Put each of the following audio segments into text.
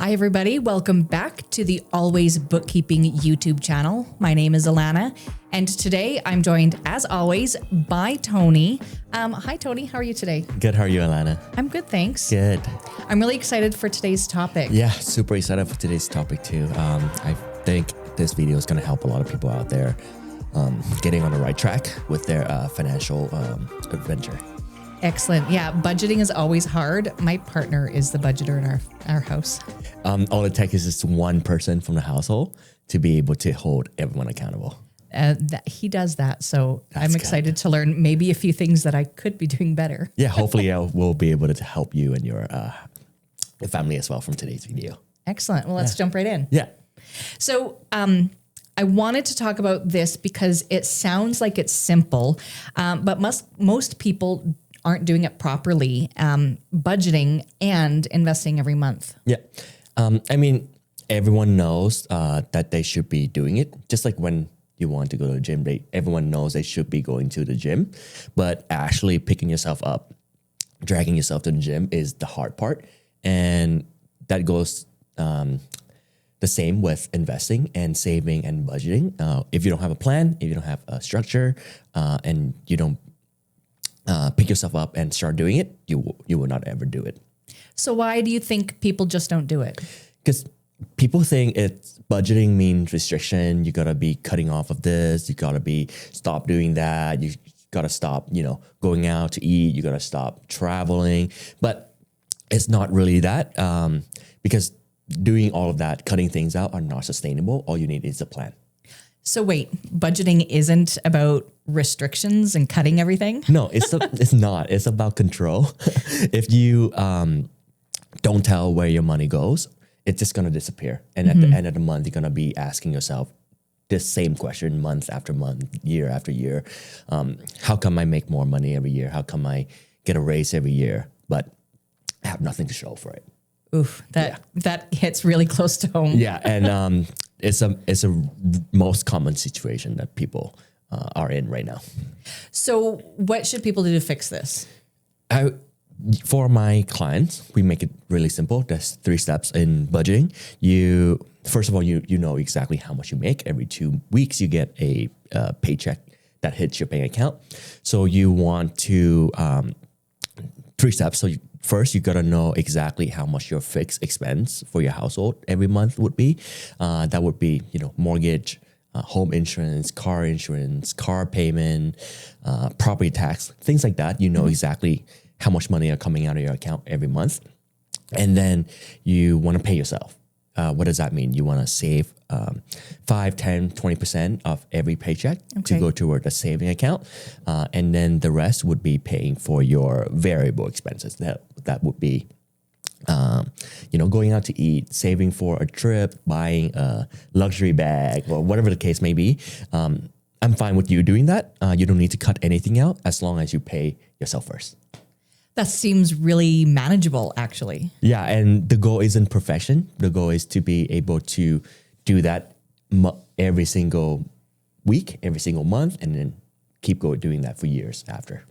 Hi, everybody. Welcome back to the Always Bookkeeping YouTube channel. My name is Alana, and today I'm joined, as always, by Tony. Hi, Tony. How are you today? Good. How are you, Alana? I'm good, thanks. Good. I'm really excited for today's topic. Yeah, super excited for today's topic too. I think this video is going to help a lot of people out there getting on the right track with their financial adventure. Excellent. Yeah, budgeting is always hard. My partner is the budgeter in our house. All it takes is just one person from the household to be able to hold everyone accountable. He does that, so That's I'm excited to learn maybe a few things that I could be doing better. Yeah, hopefully we'll be able to help you and your family as well from today's video. Excellent. Well, let's jump right in. Yeah. So I wanted to talk about this because it sounds like it's simple, but most people aren't doing it properly, budgeting and investing every month. Yeah. I mean, everyone knows that they should be doing it. Just like when you want to go to the gym, everyone knows they should be going to the gym. But actually picking yourself up, dragging yourself to the gym is the hard part. And that goes the same with investing and saving and budgeting. If you don't have a plan, if you don't have a structure, and you don't pick yourself up and start doing it, you will not ever do it. So why do you think people just don't do it? Because people think it's budgeting means restriction. You gotta be cutting off of this. You gotta stop doing that. You gotta stop, going out to eat. You gotta stop traveling. But it's not really that, because doing all of that, cutting things out are not sustainable. All you need is a plan. So wait, budgeting isn't about restrictions and cutting everything? No, it's not. It's about control. If you don't tell where your money goes, it's just going to disappear. And at the end of the month, you're going to be asking yourself this same question month after month, year after year. How come I make more money every year? How come I get a raise every year, but I have nothing to show for it? Oof, that hits really close to home. Yeah, and it's a most common situation that people are in right now. So what should people do to fix this? For my clients, we make it really simple. There's 3 steps in budgeting. First of all, you know exactly how much you make. Every 2 weeks, you get a paycheck that hits your bank account. So you want to 3 steps. So first, you got to know exactly how much your fixed expense for your household every month would be. That would be, mortgage, home insurance, car payment, property tax, things like that. You know exactly how much money are coming out of your account every month. And then you want to pay yourself. What does that mean? You want to save 5, 10, 20% of every paycheck to go toward a saving account. And then the rest would be paying for your variable expenses. That would be, going out to eat, saving for a trip, buying a luxury bag, or whatever the case may be. I'm fine with you doing that. You don't need to cut anything out as long as you pay yourself first. That seems really manageable, actually. Yeah, and the goal isn't perfection. The goal is to be able to do that every single week, every single month, and then keep doing that for years after.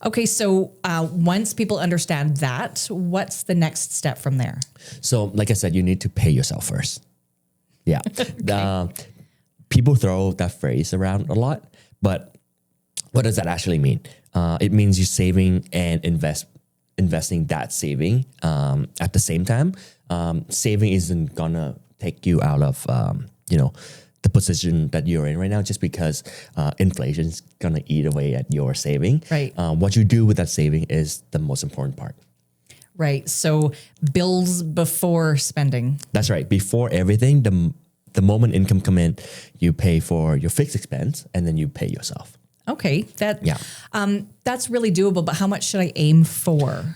Okay, so once people understand that, what's the next step from there? So, like I said, you need to pay yourself first. Yeah. People throw that phrase around a lot, but what does that actually mean? It means you're saving and investing that saving at the same time. Saving isn't gonna take you out of the position that you're in right now, just because inflation is gonna eat away at your saving. Right. What you do with that saving is the most important part. Right. So bills before spending. That's right. Before everything, the moment income come in, you pay for your fixed expense, and then you pay yourself. Okay, that's really doable, but how much should I aim for?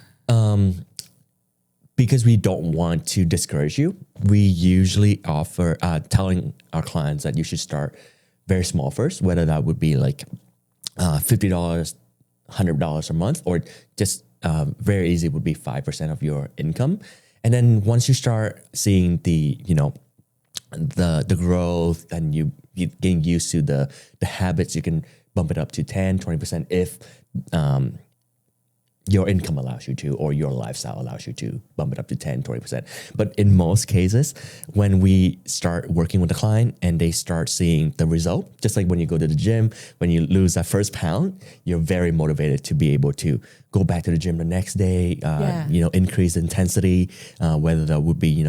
Because we don't want to discourage you, we usually offer telling our clients that you should start very small first, whether that would be like $50, $100 a month, or just very easy would be 5% of your income. And then once you start seeing the growth and you getting used to the habits, you can bump it up to 10, 20% if your income allows you to, or your lifestyle allows you to bump it up to 10, 20%. But in most cases, when we start working with the client and they start seeing the result, just like when you go to the gym, when you lose that first pound, you're very motivated to be able to go back to the gym the next day, increase intensity, whether that would be,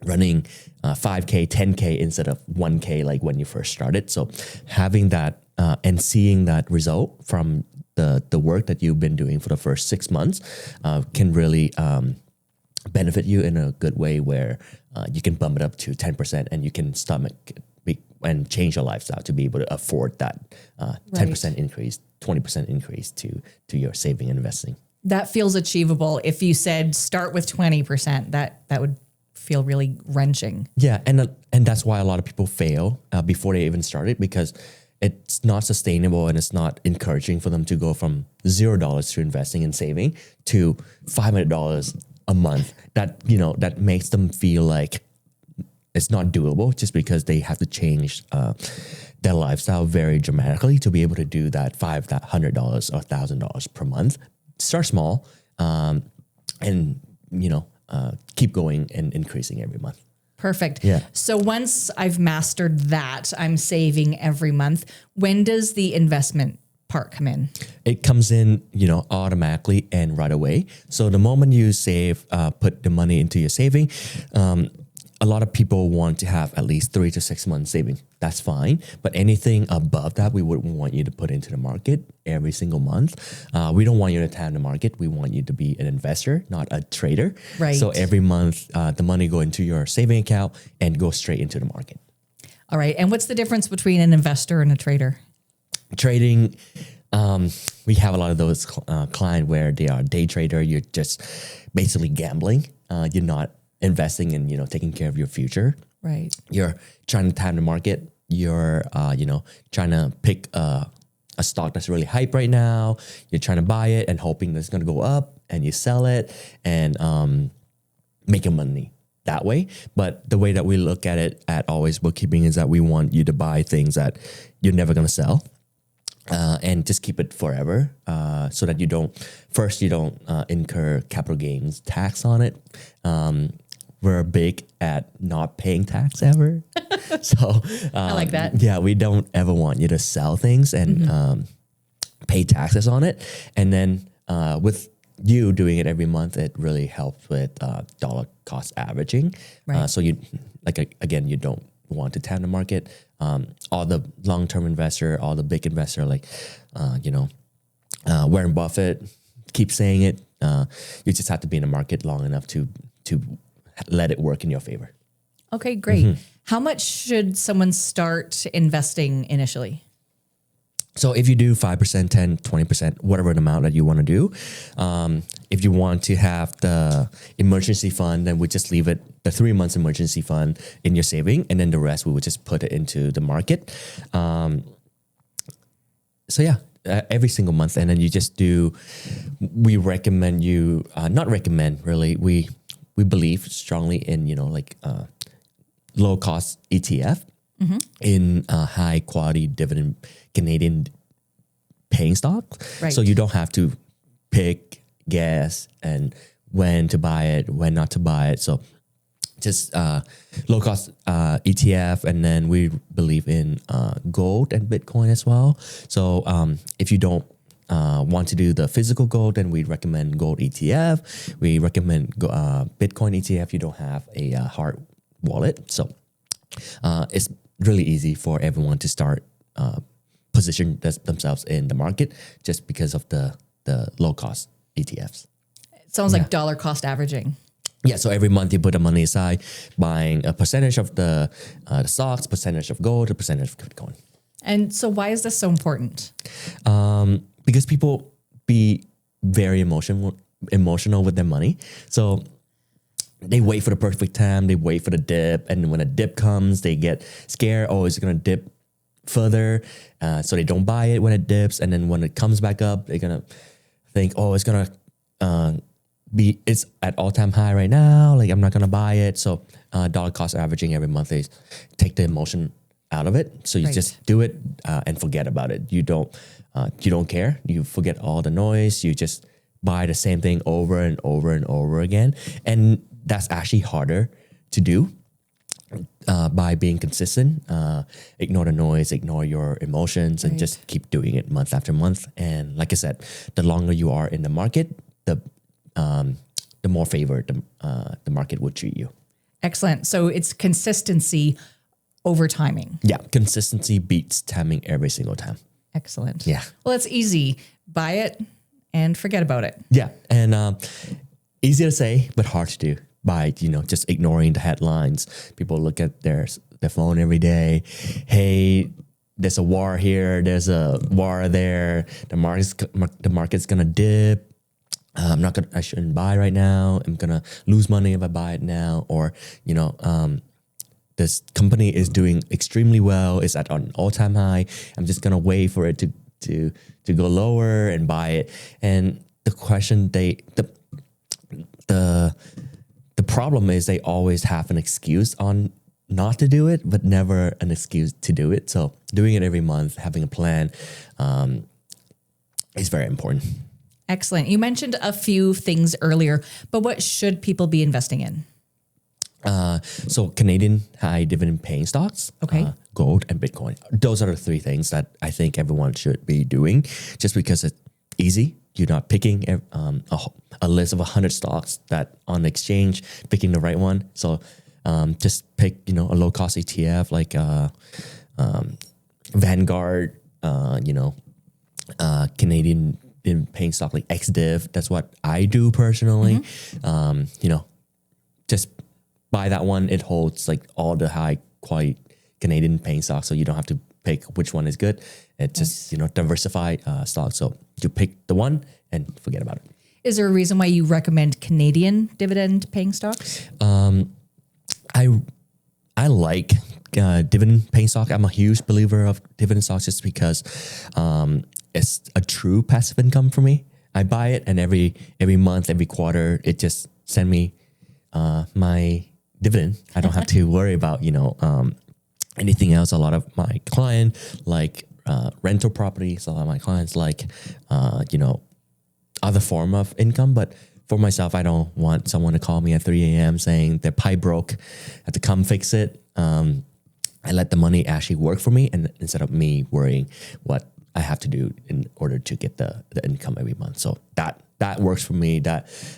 running 5K, 10K instead of 1K, like when you first started. So having that and seeing that result from the work that you've been doing for the first 6 months can really benefit you in a good way, where you can bump it up to 10% and you can stomach and change your lifestyle to be able to afford that 10% increase, 20% increase to your saving and investing. That feels achievable. If you said start with 20%, that would feel really wrenching. Yeah, and that's why a lot of people fail before they even started, because it's not sustainable and it's not encouraging for them to go from $0 to investing and saving to $500 a month. That makes them feel like it's not doable, just because they have to change their lifestyle very dramatically to be able to do that $500 or $1,000 per month. Start small, and keep going and increasing every month. Perfect. Yeah. So once I've mastered that, I'm saving every month. When does the investment part come in? It comes in, automatically and right away. So the moment you save, put the money into your saving, a lot of people want to have at least 3 to 6 months saving. That's fine. But anything above that, we wouldn't want you to put into the market every single month. We don't want you to time the market. We want you to be an investor, not a trader. Right. So every month, the money go into your saving account and go straight into the market. All right. And what's the difference between an investor and a trader? Trading, we have a lot of those clients where they are day trader. You're just basically gambling. You're not investing and taking care of your future. Right. You're trying to time the market. You're trying to pick a stock that's really hype right now. You're trying to buy it and hoping that it's going to go up, and you sell it and making money that way. But the way that we look at it at Always Bookkeeping is that we want you to buy things that you're never going to sell. And just keep it forever, so that you don't incur capital gains tax on it. We're big at not paying tax ever. So I like that. Yeah, we don't ever want you to sell things and pay taxes on it. And then with you doing it every month, it really helps with dollar cost averaging. Right. So you you don't want to time the market. All the long-term investor, all the big investor, like Warren Buffett, keep saying it. You just have to be in the market long enough to let it work in your favor. Okay, great. How much should someone start investing initially? So if you do 5%, 10, 20%, whatever amount that you want to do, if you want to have the emergency fund, then we just leave it, the 3 months emergency fund in your saving, and then the rest we would just put it into the market. Every single month, and then you just do, we recommend you, not recommend really, we believe strongly in, low cost ETF in high quality dividend Canadian paying stocks. Right. So you don't have to pick, guess, and when to buy it, when not to buy it. So just low cost ETF, and then we believe in gold and Bitcoin as well. So if you don't want to do the physical gold, then we recommend gold ETF. We recommend Bitcoin ETF. You don't have a hard wallet, so it's really easy for everyone to start position themselves in the market just because of the low cost ETFs. It sounds like dollar cost averaging. Yeah, so every month you put the money aside, buying a percentage of the stocks, percentage of gold, a percentage of Bitcoin. And so why is this so important? Because people be very emotional with their money. So they wait for the perfect time, they wait for the dip, and when a dip comes, they get scared, oh, is it going to dip further? So they don't buy it when it dips, and then when it comes back up, they're going to think, oh, it's going to it's at all-time high right now, like I'm not going to buy it. So dollar cost averaging every month is take the emotion out of it. So you just do it and forget about it. You don't care. You forget all the noise. You just buy the same thing over and over and over again. And that's actually harder to do by being consistent. Ignore the noise, ignore your emotions, and just keep doing it month after month. And like I said, the longer you are in the market, the more favored the market would treat you. Excellent. So it's consistency over timing. Yeah, consistency beats timing every single time. Excellent. Yeah. Well, it's easy. Buy it and forget about it. Yeah, and easy to say, but hard to do by just ignoring the headlines. People look at their phone every day. Hey, there's a war here. There's a war there. The market's gonna dip. I shouldn't buy right now. I'm gonna lose money if I buy it now. Or this company is doing extremely well. It's at an all-time high. I'm just gonna wait for it to go lower and buy it. And the question the problem is they always have an excuse on not to do it, but never an excuse to do it. So doing it every month, having a plan, is very important. Excellent. You mentioned a few things earlier, but what should people be investing in? So Canadian high dividend paying stocks, gold, and Bitcoin. Those are the three things that I think everyone should be doing, just because it's easy. You're not picking a list of 100 stocks that on the exchange, picking the right one. So just pick a low cost ETF like Vanguard, Canadian paying stock like XDiv. That's what I do personally. Just buy that one. It holds like all the high quality Canadian paying stocks, so you don't have to pick which one is good. It's just diversify stocks. So you pick the one and forget about it. Is there a reason why you recommend Canadian dividend paying stocks? I like dividend paying stock. I'm a huge believer of dividend stocks just because it's a true passive income for me. I buy it, and every month, every quarter, it just send me my dividend. I don't have to worry about anything else. A lot of my client like rental properties. A lot of my clients like other form of income. But for myself, I don't want someone to call me at 3 a.m. saying their pipe broke, I have to come fix it. I let the money actually work for me, and instead of me worrying what I have to do in order to get the income every month. So that works for me. That's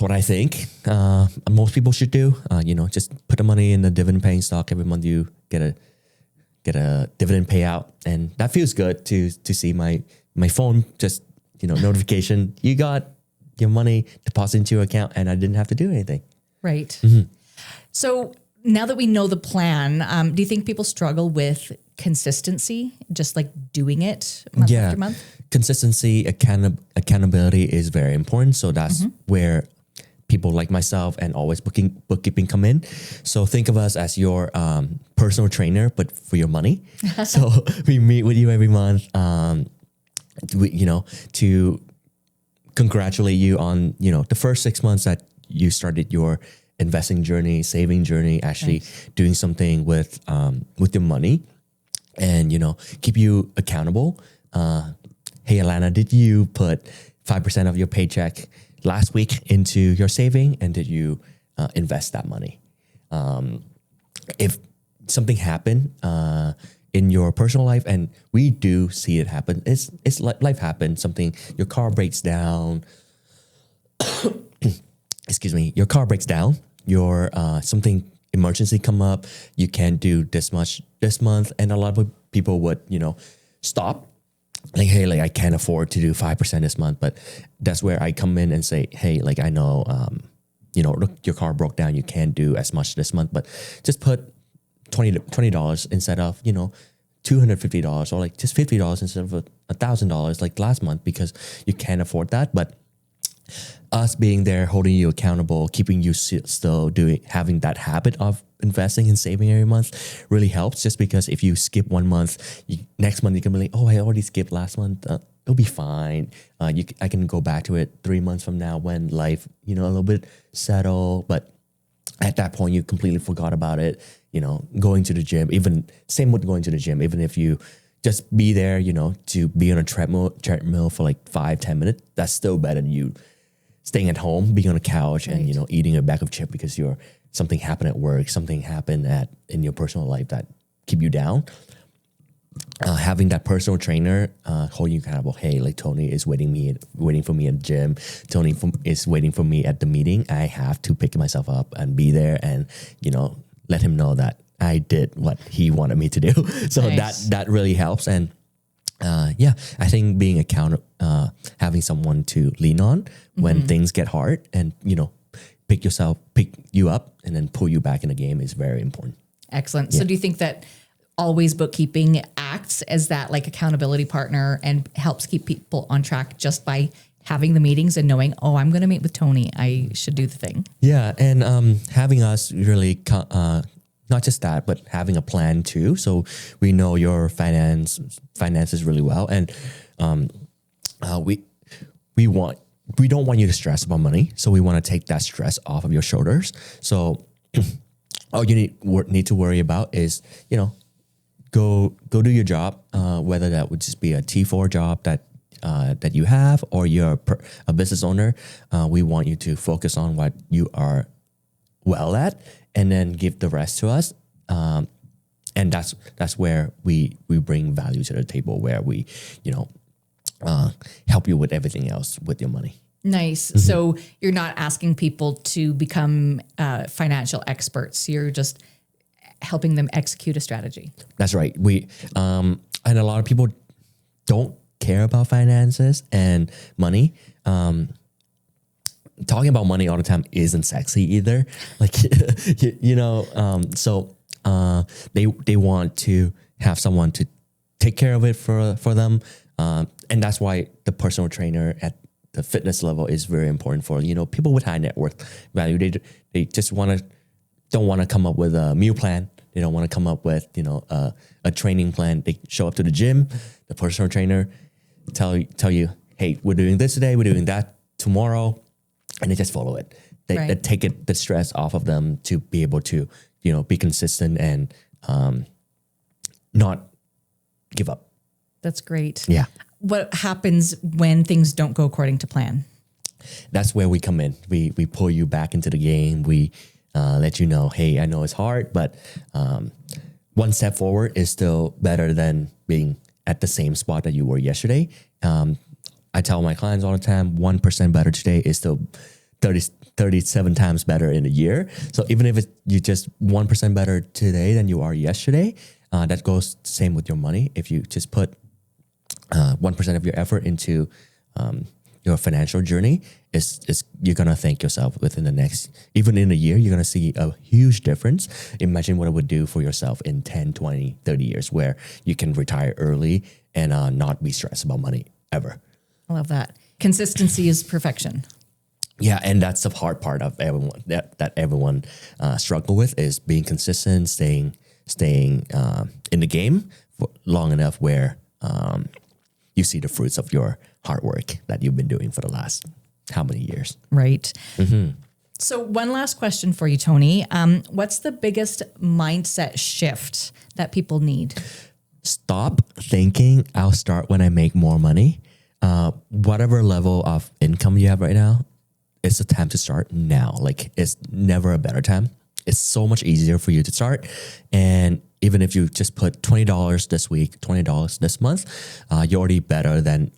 what I think most people should do. Just put the money in the dividend paying stock. Every month you get a dividend payout, and that feels good to see my phone just notification. You got your money deposited into your account, and I didn't have to do anything. Right. So now that we know the plan, do you think people struggle with consistency, just like doing it month after month? Consistency, accountability is very important. So that's where people like myself and Always Bookkeeping come in. So think of us as your personal trainer, but for your money. So we meet with you every month, to congratulate you on, the first 6 months that you started your investing journey, saving journey, actually doing something with your money, and, keep you accountable. Hey, Alana, did you put 5% of your paycheck last week into your saving, and did you invest that money? If something happened in your personal life, and we do see it happen, it's like life happens. Something, your car breaks down. Excuse me, your car breaks down. Your something emergency come up. You can't do this much this month, and a lot of people would stop. Like, hey, like I can't afford to do 5% this month, but that's where I come in and say, hey, like I know, look, your car broke down. You can't do as much this month, but just put $20 instead of $250, or like just $50 instead of $1,000 like last month, because you can't afford that. But us being there, holding you accountable, keeping you still having that habit of investing and saving every month really helps. Just because if you skip 1 month, next month you can be like, oh, I already skipped last month. It'll be fine. I can go back to it 3 months from now when life, a little bit settle. But at that point, you completely forgot about it. Going to the gym, even same with going to the gym. Even if you just be there, to be on a treadmill for like 5-10 minutes. That's still better than you staying at home, being on a couch and, eating a bag of chips because something happened at work, something happened in your personal life that keep you down. Having that personal trainer holding you accountable. Hey, like Tony is waiting for me at the gym. Tony is waiting for me at the meeting. I have to pick myself up and be there and, let him know that I did what he wanted me to do. So nice. that really helps. And I think being having someone to lean on when things get hard and, pick you up and then pull you back in the game is very important. Excellent. So do you think that Always Bookkeeping acts as that like accountability partner and helps keep people on track just by having the meetings and knowing, I'm going to meet with Tony, I should do the thing? Yeah. And having us really, not just that, but having a plan too. So we know your finances really well. And we don't want you to stress about money. So we want to take that stress off of your shoulders. So all you need to worry about is, go do your job, whether that would just be a T4 job that you have or you're a business owner. We want you to focus on what you are well at and then give the rest to us. And that's where we bring value to the table, where we, help you with everything else with your money. Nice. So you're not asking people to become financial experts. You're just helping them execute a strategy. That's right. And a lot of people don't care about finances and money. Talking about money all the time isn't sexy either. Like, so they want to have someone to take care of it for them. And that's why the personal trainer at the fitness level is very important for, people with high net worth value. They just don't want to come up with a meal plan. They don't want to come up with, a training plan. They show up to the gym, the personal trainer tell you, hey, we're doing this today, we're doing that tomorrow, and they just follow it. They take the stress off of them to be able to, be consistent and not give up. That's great. Yeah. What happens when things don't go according to plan? That's where we come in. We pull you back into the game. We let you know, hey, I know it's hard, but one step forward is still better than being at the same spot that you were yesterday. I tell my clients all the time, 1% better today is still 37 times better in a year. So even if you just 1% better today than you are yesterday, that goes the same with your money. If you just put 1% of your effort into your financial journey, you're going to thank yourself within even in a year, you're going to see a huge difference. Imagine what it would do for yourself in 10, 20, 30 years where you can retire early and not be stressed about money ever. I love that. Consistency is perfection. Yeah, and that's the hard part of everyone that everyone struggle with is being consistent, staying in the game for long enough where you see the fruits of your hard work that you've been doing for the last how many years. Right. So one last question for you, Tony. What's the biggest mindset shift that people need? Stop thinking I'll start when I make more money. Whatever level of income you have right now, it's the time to start now. Like, it's never a better time. It's so much easier for you to start. And even if you just put $20 this week, $20 this month, you're already better than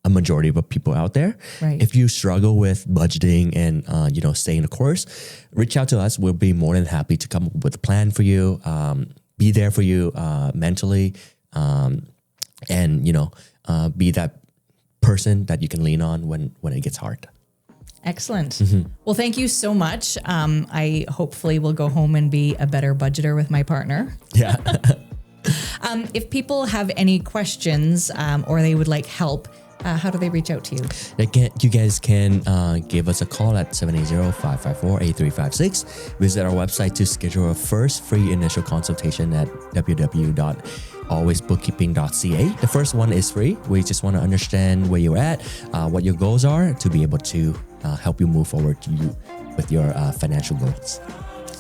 a majority of people out there. Right. If you struggle with budgeting and, staying the course, reach out to us. We'll be more than happy to come up with a plan for you, be there for you mentally, and, be that person that you can lean on when it gets hard. Excellent. Well, thank you so much. I hopefully will go home and be a better budgeter with my partner. Yeah. If people have any questions or they would like help, how do they reach out to you? You guys can give us a call at 780-554-8356. Visit our website to schedule a first free initial consultation at www.alwaysbookkeeping.ca. The first one is free. We just want to understand where you're at, what your goals are, to be able to help you move forward with your financial goals.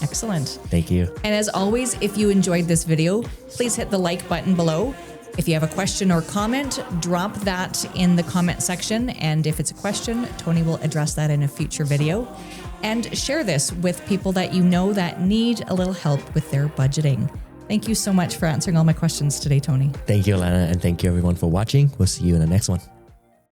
Excellent. Thank you. And as always, if you enjoyed this video, please hit the like button below. If you have a question or comment, drop that in the comment section. And if it's a question, Tony will address that in a future video. And share this with people that you know that need a little help with their budgeting. Thank you so much for answering all my questions today, Tony. Thank you, Alana, and thank you everyone for watching. We'll see you in the next one.